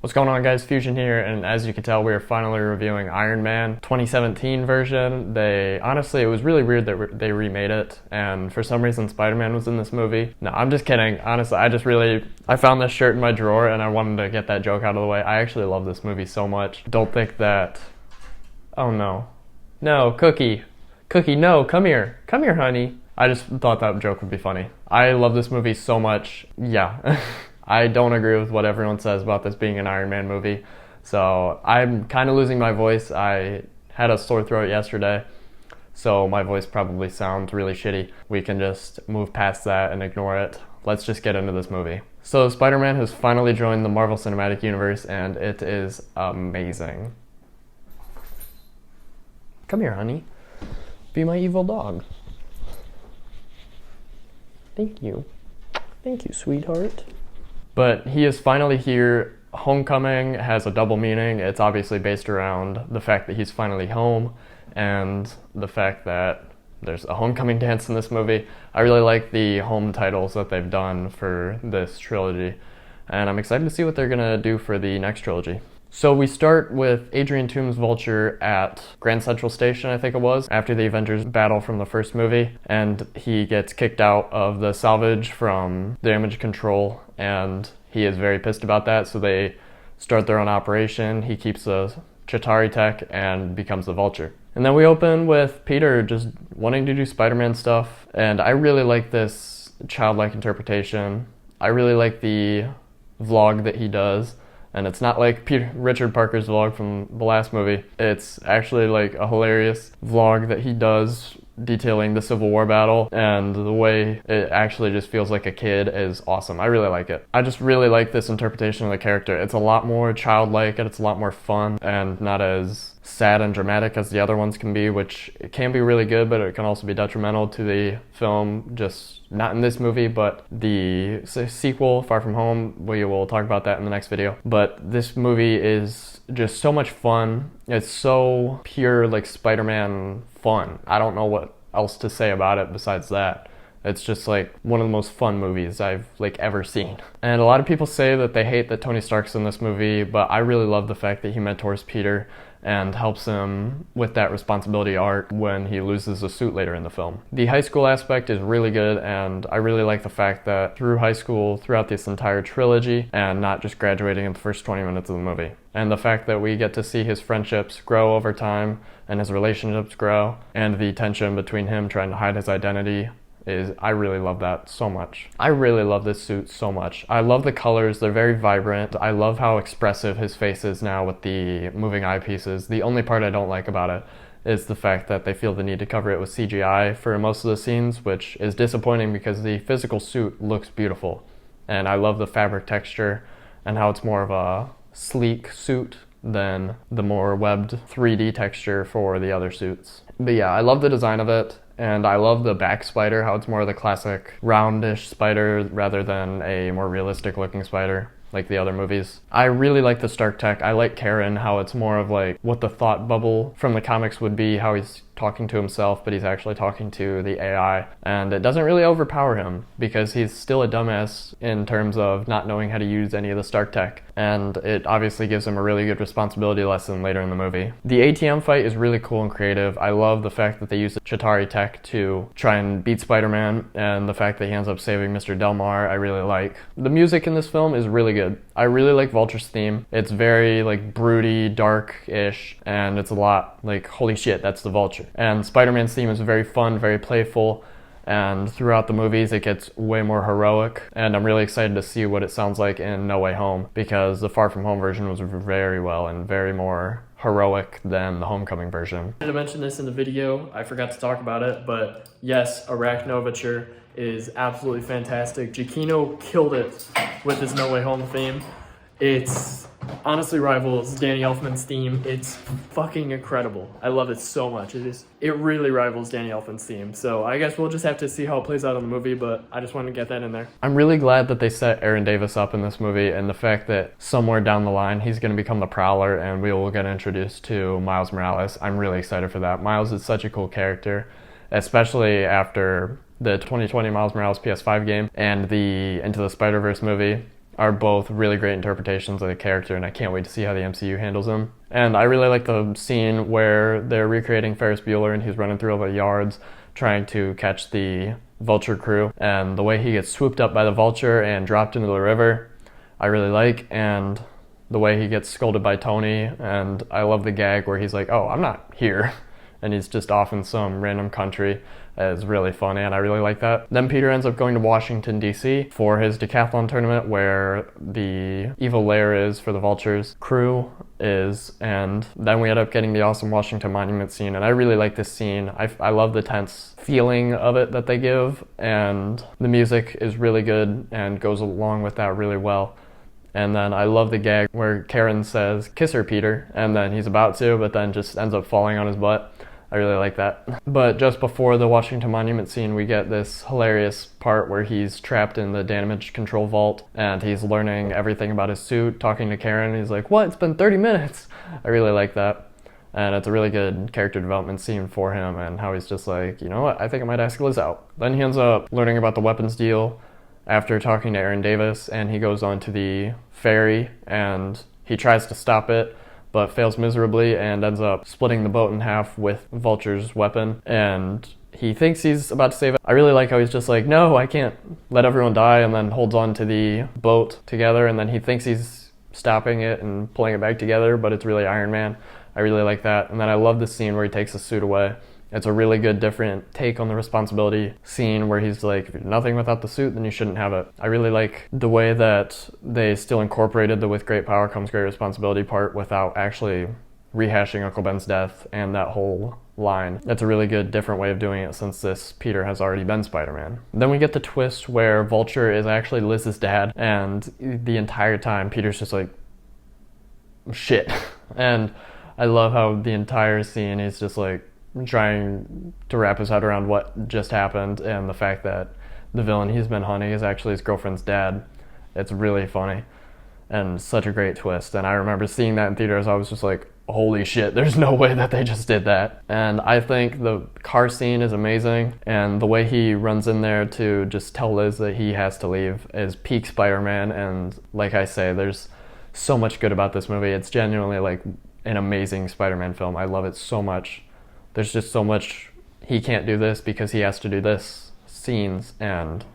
What's going on, guys? Fusion here, and as you can tell, we are finally reviewing Iron Man 2017 version. Honestly, it was really weird that they remade it, and for some reason Spider-Man was in this movie. No, I'm just kidding. Honestly, I found this shirt in my drawer and I wanted to get that joke out of the way. I actually love this movie so much. Don't think that... Oh no. No, Cookie. Cookie, no, come here. Come here, honey. I just thought that joke would be funny. I love this movie so much. Yeah. I don't agree with what everyone says about this being an Iron Man movie, so I'm kind of losing my voice. I had a sore throat yesterday, so my voice probably sounds really shitty. We can just move past that and ignore it. Let's just get into this movie. So Spider-Man has finally joined the Marvel Cinematic Universe, and it is amazing. Come here, honey. Be my evil dog. Thank you. Thank you, sweetheart. But he is finally here. Homecoming has a double meaning. It's obviously based around the fact that he's finally home and the fact that there's a homecoming dance in this movie. I really like the home titles that they've done for this trilogy, and I'm excited to see what they're gonna do for the next trilogy. So we start with Adrian Toome's Vulture at Grand Central Station, I think it was, after the Avengers battle from the first movie, and he gets kicked out of the salvage from damage control, and he is very pissed about that, so they start their own operation. He keeps the Chitauri tech and becomes the Vulture. And then we open with Peter just wanting to do Spider-Man stuff, and I really like this childlike interpretation. I really like the vlog that he does. And it's not like Richard Parker's vlog from the last movie. It's actually like a hilarious vlog that he does detailing the Civil War battle, and the way it actually just feels like a kid is awesome. I really like it. I just really like this interpretation of the character. It's a lot more childlike and it's a lot more fun and not as sad and dramatic as the other ones can be, which it can be really good, but it can also be detrimental to the film. Just not in this movie, but the sequel, Far From Home, we will talk about that in the next video. But this movie is just so much fun. It's so pure, like, Spider-Man fun. I don't know what else to say about it besides that. It's just like one of the most fun movies I've ever seen. And a lot of people say that they hate that Tony Stark's in this movie, but I really love the fact that he mentors Peter and helps him with that responsibility arc when he loses the suit later in the film. The high school aspect is really good, and I really like the fact that through high school, throughout this entire trilogy, and not just graduating in the first 20 minutes of the movie. And the fact that we get to see his friendships grow over time, and his relationships grow, and the tension between him trying to hide his identity I really love that so much. I really love this suit so much. I love the colors, they're very vibrant. I love how expressive his face is now with the moving eyepieces. The only part I don't like about it is the fact that they feel the need to cover it with CGI for most of the scenes, which is disappointing because the physical suit looks beautiful. And I love the fabric texture and how it's more of a sleek suit than the more webbed 3D texture for the other suits. But yeah, I love the design of it. And I love the back spider, how it's more of the classic roundish spider rather than a more realistic looking spider like the other movies. I really like the Stark tech. I like Karen, how it's more of like what the thought bubble from the comics would be, how he's talking to himself, but he's actually talking to the AI. And it doesn't really overpower him because he's still a dumbass in terms of not knowing how to use any of the Stark tech. And it obviously gives him a really good responsibility lesson later in the movie. The ATM fight is really cool and creative. I love the fact that they use the Chitauri tech to try and beat Spider-Man, and the fact that he ends up saving Mr. Delmar, I really like. The music in this film is really good. I really like Vulture's theme. It's very like broody, dark-ish, and it's a lot like, holy shit, that's the Vulture. And Spider-Man's theme is very fun, very playful, and throughout the movies it gets way more heroic, and I'm really excited to see what it sounds like in No Way Home, because the Far From Home version was very well and very more heroic than the Homecoming version. I wanted to mention this in the video, I forgot to talk about it, but yes, Arachnovature is absolutely fantastic. Giacchino killed it with his No Way Home theme. It's honestly rivals Danny Elfman's theme. It's fucking incredible. I love it so much. It really rivals Danny Elfman's theme. So I guess we'll just have to see how it plays out in the movie, but I just wanted to get that in there. I'm really glad that they set Aaron Davis up in this movie, and the fact that somewhere down the line he's going to become the Prowler and we will get introduced to Miles Morales. I'm really excited for that. Miles is such a cool character, especially after the 2020 Miles Morales PS5 game and the Into the Spider-Verse movie. are both really great interpretations of the character, and I can't wait to see how the MCU handles him. And I really like the scene where they're recreating Ferris Bueller and he's running through all the yards trying to catch the Vulture crew, and the way he gets swooped up by the Vulture and dropped into the river, I really like, and the way he gets scolded by Tony, and I love the gag where he's like, oh, I'm not here, and he's just off in some random country. Is really funny, and I really like that. Then Peter ends up going to Washington, D.C. for his decathlon tournament where the evil lair is for the Vulture's crew is, and then we end up getting the awesome Washington Monument scene, and I really like this scene. I love the tense feeling of it that they give, and the music is really good and goes along with that really well. And then I love the gag where Karen says, kiss her, Peter, and then he's about to, but then just ends up falling on his butt. I really like that. But just before the Washington Monument scene, we get this hilarious part where he's trapped in the damage control vault and he's learning everything about his suit, talking to Karen. He's like, what? It's been 30 minutes. I really like that. And it's a really good character development scene for him and how he's just like, you know what? I think I might ask Liz out. Then he ends up learning about the weapons deal after talking to Aaron Davis, and he goes on to the ferry and he tries to stop it, but fails miserably and ends up splitting the boat in half with Vulture's weapon, and he thinks he's about to save it. I really like how he's just like, no, I can't let everyone die, and then holds on to the boat together, and then he thinks he's stopping it and pulling it back together, but it's really Iron Man. I really like that. And then I love the scene where he takes the suit away. It's a really good different take on the responsibility scene where he's like, if you're nothing without the suit, then you shouldn't have it. I really like the way that they still incorporated the with great power comes great responsibility part without actually rehashing Uncle Ben's death and that whole line. It's a really good different way of doing it since this Peter has already been Spider-Man. Then we get the twist where Vulture is actually Liz's dad, and the entire time Peter's just like, shit. And I love how the entire scene he's just like, trying to wrap his head around what just happened and the fact that the villain he's been hunting is actually his girlfriend's dad. It's really funny and such a great twist. And I remember seeing that in theaters. I was just like, holy shit, there's no way that they just did that. And I think the car scene is amazing, and the way he runs in there to just tell Liz that he has to leave is peak Spider-Man. And like I say, there's so much good about this movie. It's genuinely like an amazing Spider-Man film. I love it so much. There's just so much, he can't do this because he has to do this scenes, and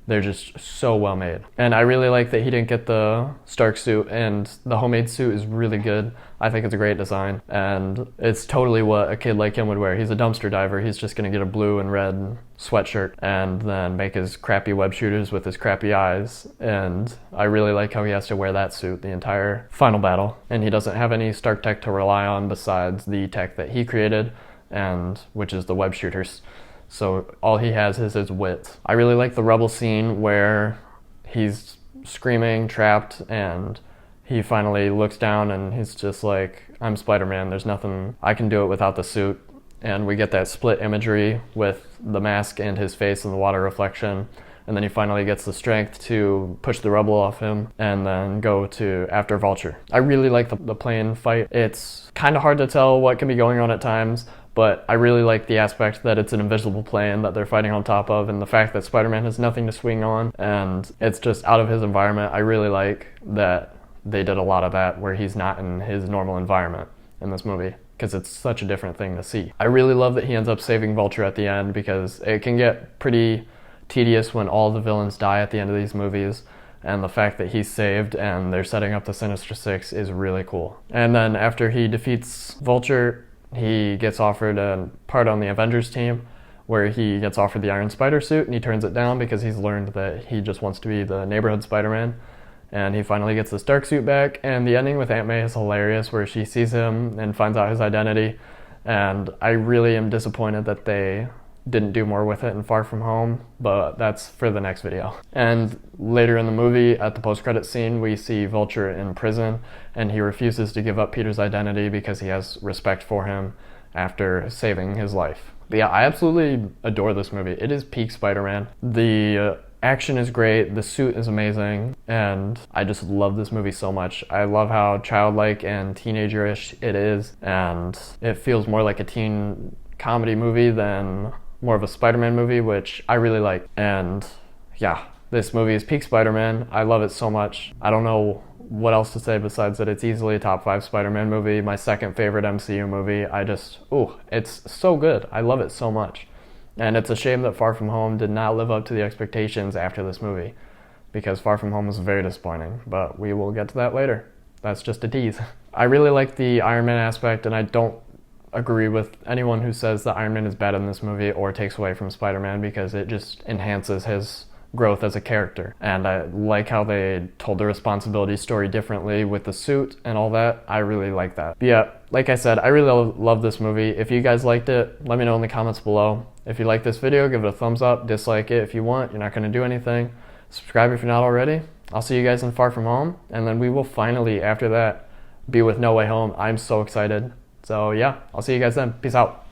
they're just so well made. And I really like that he didn't get the Stark suit, and the homemade suit is really good. I think it's a great design, and it's totally what a kid like him would wear. He's a dumpster diver. He's just gonna get a blue and red sweatshirt and then make his crappy web shooters with his crappy eyes. And I really like how he has to wear that suit the entire final battle, and he doesn't have any Stark tech to rely on besides the tech that he created, and which is the web shooters. So all he has is his wit. I really like the rebel scene where he's screaming, trapped, and he finally looks down and he's just like, I'm Spider-Man, there's nothing, I can do it without the suit. And we get that split imagery with the mask and his face and the water reflection. And then he finally gets the strength to push the rebel off him and then go to after Vulture. I really like the plane fight. It's kind of hard to tell what can be going on at times, but I really like the aspect that it's an invisible plane that they're fighting on top of, and the fact that Spider-Man has nothing to swing on and it's just out of his environment. I really like that they did a lot of that where he's not in his normal environment in this movie, because it's such a different thing to see. I really love that he ends up saving Vulture at the end, because it can get pretty tedious when all the villains die at the end of these movies, and the fact that he's saved and they're setting up the Sinister Six is really cool. And then after he defeats Vulture, he gets offered a part on the Avengers team where he gets offered the Iron Spider suit, and he turns it down because he's learned that he just wants to be the neighborhood Spider-Man. And he finally gets the Stark suit back, and the ending with Aunt May is hilarious where she sees him and finds out his identity. And I really am disappointed that they didn't do more with it in Far From Home, but that's for the next video. And later in the movie, at the post-credit scene, we see Vulture in prison, and he refuses to give up Peter's identity because he has respect for him after saving his life. But yeah, I absolutely adore this movie. It is peak Spider-Man. The action is great, the suit is amazing, and I just love this movie so much. I love how childlike and teenager-ish it is, and it feels more like a teen comedy movie than more of a Spider-Man movie, which I really like. And yeah, This movie is peak Spider-Man. I love it so much. I don't know what else to say besides that it's easily a top 5 Spider-Man movie, my second favorite MCU movie. It's so good. I love it so much. And it's a shame that Far From Home did not live up to the expectations after this movie, because Far From Home was very disappointing, but we will get to that later. That's just a tease. I really like the Iron Man aspect, and I don't agree with anyone who says that Iron Man is bad in this movie or takes away from Spider-Man, because it just enhances his growth as a character. And I like how they told the responsibility story differently with the suit and all that. I really like that. But yeah, like I said, I really love this movie. If you guys liked it, let me know in the comments below. If you like this video, give it a thumbs up, dislike it if you want. You're not going to do anything. Subscribe if you're not already. I'll see you guys in Far From Home, and then we will finally, after that, be with No Way Home. I'm so excited. So yeah, I'll see you guys then. Peace out.